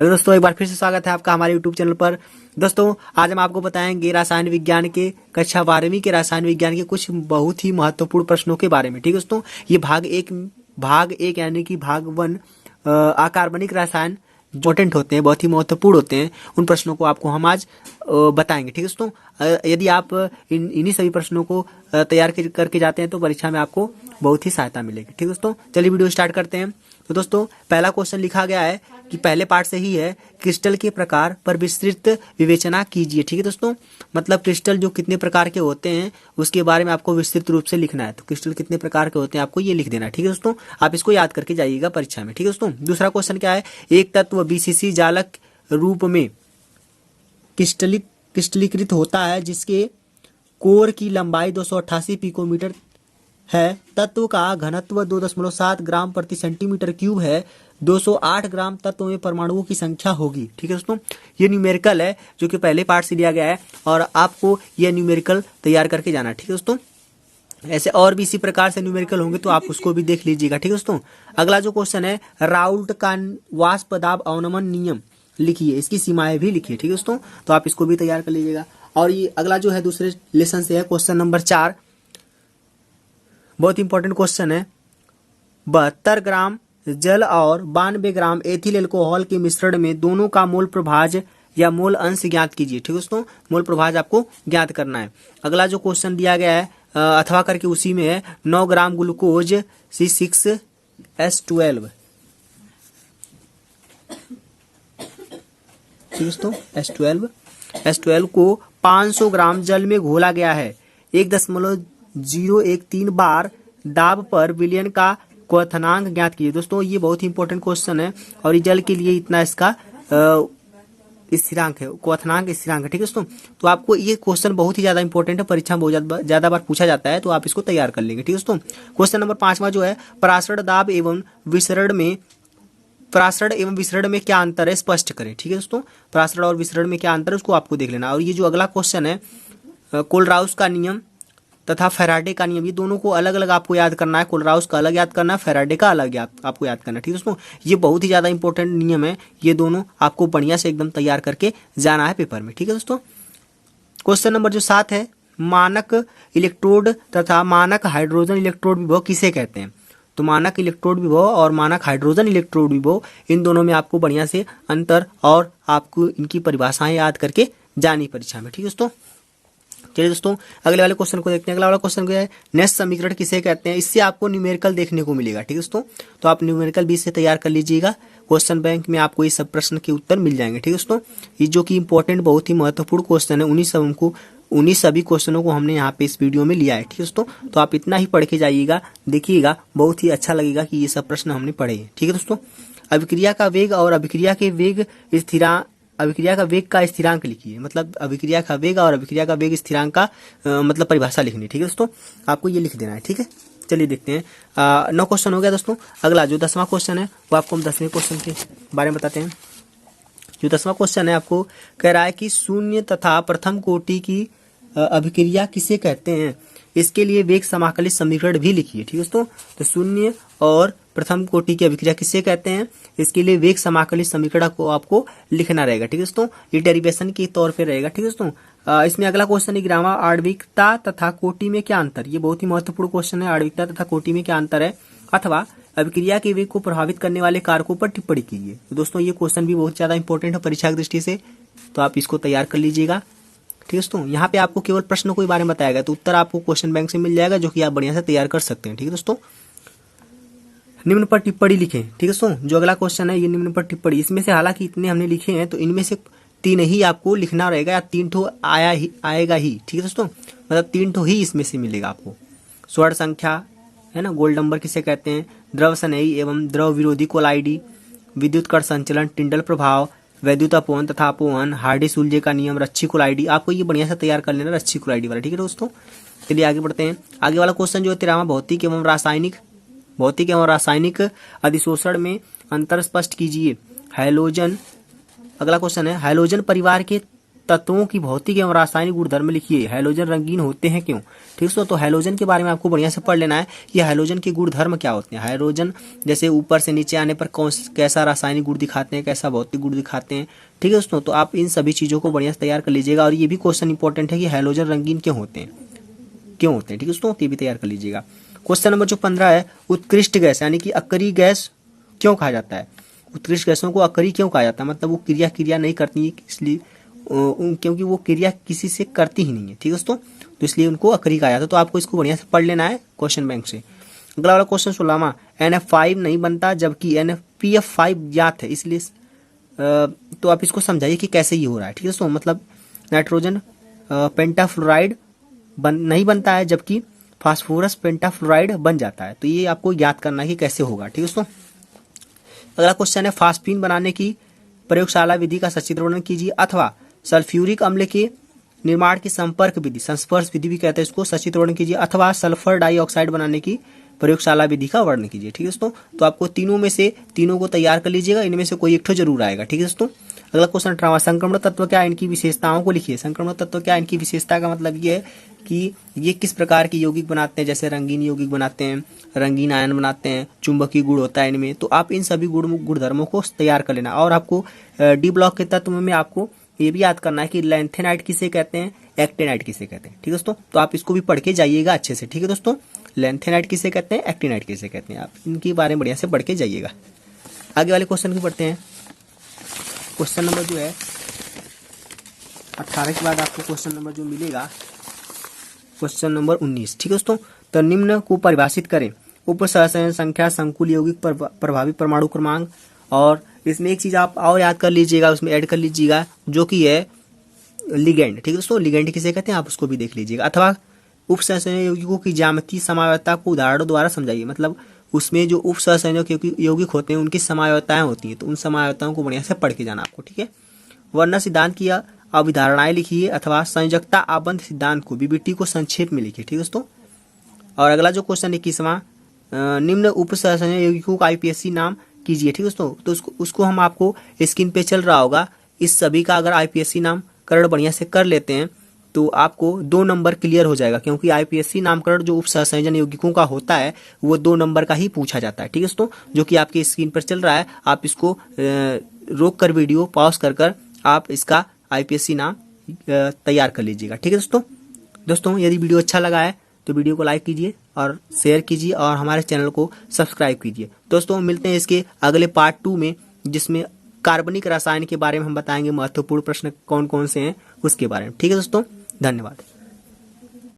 Hello दोस्तों, एक बार फिर से स्वागत है आपका हमारे यूट्यूब चैनल पर। दोस्तों, आज हम आपको बताएंगे रसायन विज्ञान के कक्षा 12वीं के रसायन विज्ञान के कुछ बहुत ही महत्वपूर्ण प्रश्नों के बारे में। ठीक है दोस्तों, ये भाग एक यानी कि भाग 1 अकार्बनिक रसायन इंपॉर्टेंट होते हैं, बहुत ही महत्वपूर्ण होते हैं। उन प्रश्नों को आपको हम आज बताएंगे। ठीक है दोस्तों, यदि आप इन्हीं सभी प्रश्नों को तैयार करके जाते हैं तो परीक्षा में आपको बहुत ही सहायता मिलेगी। ठीक है दोस्तों, चलिए वीडियो स्टार्ट करते हैं। तो दोस्तों, पहला क्वेश्चन लिखा गया है कि पहले पार्ट से ही है, क्रिस्टल के प्रकार पर विस्तृत विवेचना कीजिए। ठीक है दोस्तों, मतलब क्रिस्टल जो कितने प्रकार के होते हैं उसके बारे में आपको विस्तृत रूप से लिखना है। तो क्रिस्टल कितने प्रकार के होते हैं आपको ये लिख देना है। ठीक है दोस्तों, आप इसको याद करके जाइएगा परीक्षा में। ठीक है दोस्तों, दूसरा क्वेश्चन क्या है, एक तत्व बीसीसी जालक रूप में क्रिस्टलीकृत होता है जिसके कोर की लंबाई 288 पिकोमीटर है, तत्व का घनत्व 2.7 ग्राम प्रति सेंटीमीटर क्यूब है, 208 ग्राम तत्व में परमाणुओं की संख्या होगी। ठीक है दोस्तों, ये न्यूमेरिकल है जो कि पहले पार्ट से लिया गया है और आपको ये न्यूमेरिकल तैयार करके जाना है। ठीक है दोस्तों, ऐसे और भी इसी प्रकार से न्यूमेरिकल होंगे तो आप उसको भी देख लीजिएगा। ठीक है दोस्तों, अगला जो क्वेश्चन है, राउल्ट का वाष्प दाब अवनमन नियम लिखिए, इसकी सीमाएं भी लिखिए। ठीक है दोस्तों, तो आप इसको भी तैयार कर लीजिएगा। और ये अगला जो है दूसरे लेसन से है, क्वेश्चन नंबर 4, बहुत इंपॉर्टेंट क्वेश्चन है। 72 ग्राम जल और 92 ग्राम एथिल अल्कोहल के मिश्रण में दोनों का मोल प्रभाज या मोल अंश ज्ञात कीजिए। ठीक है दोस्तों, मोल प्रभाज आपको ज्ञात करना है। अगला जो क्वेश्चन दिया गया है अथवा करके उसी में है, 9 ग्राम ग्लूकोज C6H12। ठीक है दोस्तों, H12 को 500 ग्राम जल में घोला गया है, 1.013 बार दाब पर विलयन का क्वथनांक ज्ञात कीजिए। दोस्तों, ये बहुत ही इंपॉर्टेंट क्वेश्चन है और ये जल के लिए इतना इसका स्थिरांक है, क्वथनांक स्थिरांक है। ठीक है दोस्तों, तो आपको ये क्वेश्चन बहुत ही ज्यादा इंपॉर्टेंट है, परीक्षा में बहुत ज्यादा बार पूछा जाता है, तो आप इसको तैयार कर लेंगे। ठीक है दोस्तों, क्वेश्चन नंबर 5वां जो है, परासरण दाब एवं विसरण में क्या अंतर है स्पष्ट करें। ठीक है दोस्तों, परासरण और विसरण में क्या अंतर है उसको आपको देख लेना। और ये जो अगला क्वेश्चन है, कोलराउस का नियम तथा फैराडे का नियम, ये दोनों को अलग अलग आपको याद करना है। कोलराउस का अलग याद करना है, फैराडे का अलग आपको याद करना है। ठीक है दोस्तों, ये बहुत ही ज्यादा इंपॉर्टेंट नियम है, ये दोनों आपको बढ़िया से एकदम तैयार करके जाना है पेपर में। ठीक है दोस्तों, क्वेश्चन नंबर जो 7 है, मानक इलेक्ट्रोड तथा मानक हाइड्रोजन इलेक्ट्रोड विभव किसे कहते हैं। तो मानक इलेक्ट्रोड विभव और मानक हाइड्रोजन इलेक्ट्रोड विभव, इन दोनों में आपको बढ़िया से अंतर और आपको इनकी परिभाषाएं याद करके जानी परीक्षा में। ठीक है दोस्तों, चलिए दोस्तों अगले वाले क्वेश्चन को देखते हैं। अगला वाला क्वेश्चन क्या है, नेस्ट समीकरण किसे कहते हैं। इससे आपको न्यूमेरिकल देखने को मिलेगा। ठीक है दोस्तों, तो आप न्यूमेरिकल भी इससे तैयार कर लीजिएगा, क्वेश्चन बैंक में आपको ये सब प्रश्न के उत्तर मिल जाएंगे। ठीक है दोस्तों, ये जो कि इंपॉर्टेंट बहुत ही महत्वपूर्ण क्वेश्चन है, उन्हीं सभी क्वेश्चनों को हमने यहाँ पे इस वीडियो में लिया है। ठीक है दोस्तों, तो आप इतना ही पढ़ के जाइएगा, देखिएगा, बहुत ही अच्छा लगेगा कि ये सब प्रश्न हमने पढ़े हैं। ठीक है दोस्तों, अभिक्रिया का वेग और अभिक्रिया का वेग का स्थिरांक लिखिए, मतलब अभिक्रिया का वेग और अभिक्रिया का वेग स्थिरांक का मतलब परिभाषा लिखनी। ठीक है दोस्तों, आपको ये लिख देना है। ठीक है, चलिए देखते हैं। 9 क्वेश्चन हो गया दोस्तों। अगला जो 10वां क्वेश्चन है वो आपको हम 10वें क्वेश्चन के बारे में बताते हैं। जो 10वां क्वेश्चन है आपको कह रहा है कि शून्य तथा प्रथम कोटि की अभिक्रिया किसे कहते हैं। इसके लिए वेग समाकलित समीकरण भी लिखिए। ठीक है दोस्तों, तो शून्य और प्रथम कोटि की अभिक्रिया किसे कहते हैं, इसके लिए वेग समाकलित समीकरण को आपको लिखना रहेगा। ठीक है दोस्तों, ये डेरिवेशन के तौर पे रहेगा। ठीक है दोस्तों, इसमें अगला क्वेश्चन है, ग्रामा आणविकता तथा कोटि में क्या अंतर। ये बहुत ही महत्वपूर्ण क्वेश्चन है, आणविकता तथा कोटि में क्या अंतर है, अथवा अभिक्रिया के वेग को प्रभावित करने वाले कारकों पर टिप्पणी कीजिए। तो दोस्तों, ये क्वेश्चन भी बहुत ज्यादा इंपॉर्टेंट है परीक्षा की दृष्टि से, तो आप इसको तैयार कर लीजिएगा। ठीक है दोस्तों, यहाँ पे आपको केवल प्रश्न के बारे में बताया गया, तो उत्तर आपको क्वेश्चन बैंक से मिल जाएगा, जो कि आप बढ़िया से तैयार कर सकते हैं। ठीक है दोस्तों, निम्न पर टिप्पणी लिखें। ठीक है दोस्तों, जो अगला क्वेश्चन है ये निम्न पर टिप्पणी, इसमें से हालांकि इतने हमने लिखे हैं तो इनमें से 3 ही आपको लिखना रहेगा, या 3 ठो आएगा ही। ठीक है दोस्तों, मतलब 3 ठो ही इसमें से मिलेगा आपको। स्वर्ण संख्या है ना, गोल्ड नंबर किसे कहते हैं, द्रव स्नेही एवं द्रव विरोधी कोलाइडी, विद्युत कण संचलन, टिंडल प्रभाव, वैद्युत अपवहन तथा अपवहन, हार्डी सुलजे का नियम, रच्छी कोलाइडी, आपको ये बढ़िया से तैयार कर लेना, रच्छी कोलाइडी वाला। ठीक है दोस्तों, चलिए आगे बढ़ते हैं। आगे वाला क्वेश्चन जो है 13वां, भौतिक एवं रासायनिक अधिशोषण में अंतर स्पष्ट कीजिए। हैलोजन, अगला क्वेश्चन है, हैलोजन परिवार के तत्वों की भौतिक एवं रासायनिक गुणधर्म लिखिए। हैलोजन रंगीन होते हैं क्यों? ठीक है दोस्तों, तो हैलोजन के बारे में आपको बढ़िया से पढ़ लेना है कि हैलोजन के गुणधर्म क्या होते हैं। हैलोजन जैसे ऊपर से नीचे आने पर कैसा रासायनिक गुण दिखाते हैं, कैसा भौतिक गुण दिखाते हैं। ठीक है दोस्तों, तो आप इन सभी चीज़ों को बढ़िया से तैयार कर लीजिएगा। और ये भी क्वेश्चन इंपॉर्टेंट है कि हैलोजन रंगीन क्यों होते हैं, क्यों होते हैं। ठीक है दोस्तों, तो ये भी तैयार कर लीजिएगा। क्वेश्चन नंबर जो 15 है, उत्कृष्ट गैस यानी कि अकरी गैस क्यों कहा जाता है? उत्कृष्ट गैसों को अकरी क्यों कहा जाता है? मतलब वो क्रिया नहीं करती, इसलिए क्योंकि वो क्रिया किसी से करती ही नहीं है। ठीक है दोस्तों, तो इसलिए उनको अकरी कहा जाता है। तो आपको इसको बढ़िया से पढ़ लेना है क्वेश्चन बैंक से। अगला वाला क्वेश्चन 16वां, NF5 नहीं बनता जबकि NF-PF5 ज्ञात है, इसलिए तो आप इसको समझाइए कि कैसे ये हो रहा है। ठीक है दोस्तों, मतलब नाइट्रोजन पेंटाफ्लोराइड नहीं बनता है जबकि फास्फोरस पेंटाफ्लोराइड बन जाता है। तो ये आपको याद करना है कि कैसे होगा। ठीक है दोस्तों, अगला क्वेश्चन है, फास्फीन बनाने की प्रयोगशाला विधि का सचित्र वर्णन कीजिए अथवा सल्फ्यूरिक अम्ल के निर्माण की संपर्क विधि, संस्पर्श विधि भी कहते हैं इसको, सचित्र वर्णन कीजिए अथवा सल्फर डाइऑक्साइड बनाने की प्रयोगशाला विधि का वर्णन कीजिए। ठीक है दोस्तों, तो आपको तीनों में से तीनों को तैयार कर लीजिएगा, इनमें से कोई एक ठो जरूर आएगा। ठीक है दोस्तों, अगला क्वेश्चन 18वां, संक्रमण तत्व क्या, इनकी विशेषताओं को लिखिए। संक्रमण तत्व क्या, इनकी विशेषता का मतलब ये है कि ये किस प्रकार की यौगिक बनाते हैं, जैसे रंगीन यौगिक बनाते हैं, रंगीन आयन बनाते हैं, चुंबकीय गुण होता है इनमें। तो आप इन सभी गुणधर्मों को तैयार कर लेना। और आपको डी ब्लॉक के तत्व में आपको ये भी याद करना है कि लैंथेनाइट किसे कहते हैं, एक्टिनाइट किसे कहते हैं। ठीक है दोस्तों, तो आप इसको भी पढ़ के जाइएगा अच्छे से। ठीक है दोस्तों, लैंथेनाइट किसे कहते हैं, एक्टिनाइट किसे कहते हैं, आप इनके बारे में बढ़िया से पढ़ के जाइएगा। आगे वाले क्वेश्चन भी पढ़ते हैं। क्वेश्चन नंबर जो है 18 के बाद आपको क्वेश्चन नंबर जो मिलेगा क्वेश्चन नंबर 19। ठीक है दोस्तों, तो निम्न को परिभाषित करें। उप सहसंयोजन संख्या, संकुल यौगिक प्रभावी परमाणु क्रमांक। और इसमें एक चीज आप और याद कर लीजिएगा, उसमें ऐड कर लीजिएगा, जो कि है लिगेंड। ठीक है दोस्तों, लिगेंड किसे कहते हैं आप उसको भी देख लीजिएगा। अथवा उप सहसंयोजक यौगिकों की ज्यामितीय समावयवता को उदाहरणों द्वारा समझाइए। मतलब उसमें जो उप सहसंयोजक यौगिक होते हैं उनकी समावयवताएं होती हैं, तो उन समावयवताओं को बढ़िया से पढ़ के जाना आपको। ठीक है, वर्ण सिद्धांत की अवधारणाएं लिखिए अथवा संयोजकता आबंध सिद्धांत को, बीबीटी को संक्षेप में लिखिए। ठीक है दोस्तों, और अगला जो क्वेश्चन 21वां, निम्न उप सहसंयोजक यौगिकों का IPSC नाम कीजिए। ठीक है दोस्तों, तो उसको हम आपको स्क्रीन पे चल रहा होगा। इस सभी का अगर IPSC नामकरण बढ़िया से कर लेते हैं तो आपको 2 नंबर क्लियर हो जाएगा, क्योंकि IPSC नामकरण जो उप सहसंयोजन यौगिकों का होता है वो 2 नंबर का ही पूछा जाता है। ठीक है दोस्तों, जो कि आपके स्क्रीन पर चल रहा है, आप इसको रोक कर वीडियो पॉज कर आप इसका IPSC नाम तैयार कर लीजिएगा। ठीक है दोस्तों, यदि वीडियो अच्छा लगा है तो वीडियो को लाइक कीजिए और शेयर कीजिए और हमारे चैनल को सब्सक्राइब कीजिए। दोस्तों मिलते हैं इसके अगले पार्ट 2 में, जिसमें कार्बनिक रसायन के बारे में हम बताएंगे, महत्वपूर्ण प्रश्न कौन कौन से हैं उसके बारे में। ठीक है दोस्तों, धन्यवाद।